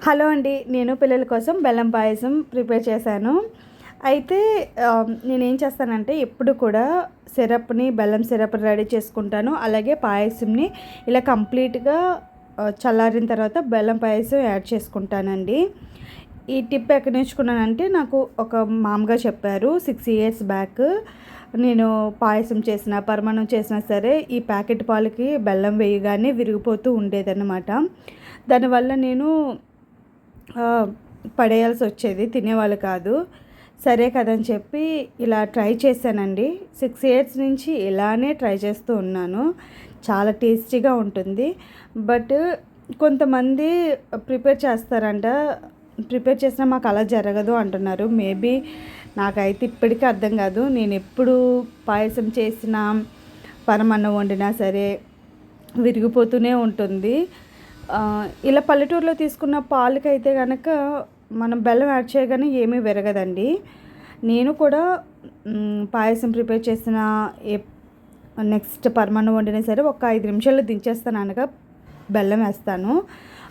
Hello అండి, నేను పిల్లల కోసం బెల్లం పాయసం ప్రిపేర్ చేశాను. అయితే నేనేం చేస్తానంటే ఎప్పుడు కూడా బెల్లం సిరప్ రెడీ చేసుకుంటాను. అలాగే పాయసంని ఇలా కంప్లీట్గా చల్లారిన తర్వాత బెల్లం పాయసం యాడ్ చేసుకుంటానండి. ఈ టిప్ ఎక్కడ నేర్చుకున్నానంటే నాకు ఒక మామగా చెప్పారు. 6 ఇయర్స్ బ్యాక్ నేను పాయసం చేసిన పరమాన్నం చేసినా సరే ఈ ప్యాకెట్ పాలకి బెల్లం వేయగానే విరిగిపోతూ ఉండేదన్నమాట. దానివల్ల నేను పడేయాల్సి వచ్చేది, తినేవాళ్ళు కాదు. సరే కదని చెప్పి ఇలా ట్రై చేశానండి. 6 ఇయర్స్ నుంచి ఇలానే ట్రై చేస్తూ ఉన్నాను. చాలా టేస్టీగా ఉంటుంది. బట్ కొంతమంది ప్రిపేర్ చేస్తారంట, ప్రిపేర్ చేసినా మాకు అలా జరగదు అంటున్నారు. మేబీ నాకైతే ఇప్పటికీ అర్థం కాదు. నేను ఎప్పుడు పాయసం చేసినా పరమాన్నం వండినా సరే విరిగిపోతూనే ఉంటుంది. ఇలా పల్లెటూరులో తీసుకున్న పాలకైతే కనుక మనం బెల్లం యాడ్ చేయగానే ఏమీ విరగదండి. నేను కూడా పాయసం ప్రిపేర్ చేసిన నెక్స్ట్ పరమాన్నం వండినా సరే ఒక 5 నిమిషాల్లో దించేస్తాను అనగా బెల్లం వేస్తాను.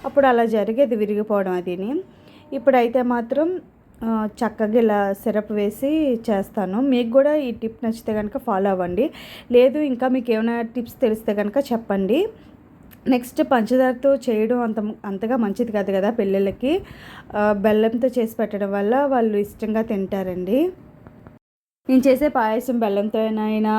అప్పుడు అలా జరిగేది విరిగిపోవడం అదిని. ఇప్పుడైతే మాత్రం చక్కగా ఇలా సిరప్ వేసి చేస్తాను. మీకు కూడా ఈ టిప్ నచ్చితే కనుక ఫాలో అవ్వండి. లేదు ఇంకా మీకు ఏమైనా టిప్స్ తెలిస్తే కనుక చెప్పండి. నెక్స్ట్ పంచదారతో చేయడం అంతగా మంచిది కాదు కదా పిల్లలకి. బెల్లంతో చేసి పెట్టడం వల్ల వాళ్ళు ఇష్టంగా తింటారండి. నేను చేసే పాయసం బెల్లంతో అయినా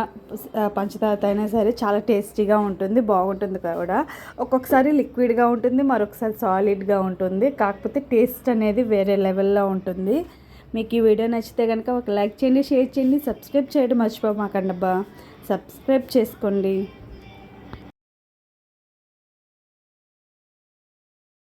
పంచదారతో అయినా సరే చాలా టేస్టీగా ఉంటుంది, బాగుంటుంది కూడా. ఒక్కొక్కసారి లిక్విడ్గా ఉంటుంది, మరొకసారి సాలిడ్గా ఉంటుంది. కాకపోతే టేస్ట్ అనేది వేరే లెవెల్లో ఉంటుంది. మీకు ఈ వీడియో నచ్చితే కనుక ఒక లైక్ చేయండి, షేర్ చేయండి, సబ్స్క్రైబ్ చేయడం మర్చిపోమాకండి అబ్బా. సబ్స్క్రైబ్ చేసుకోండి.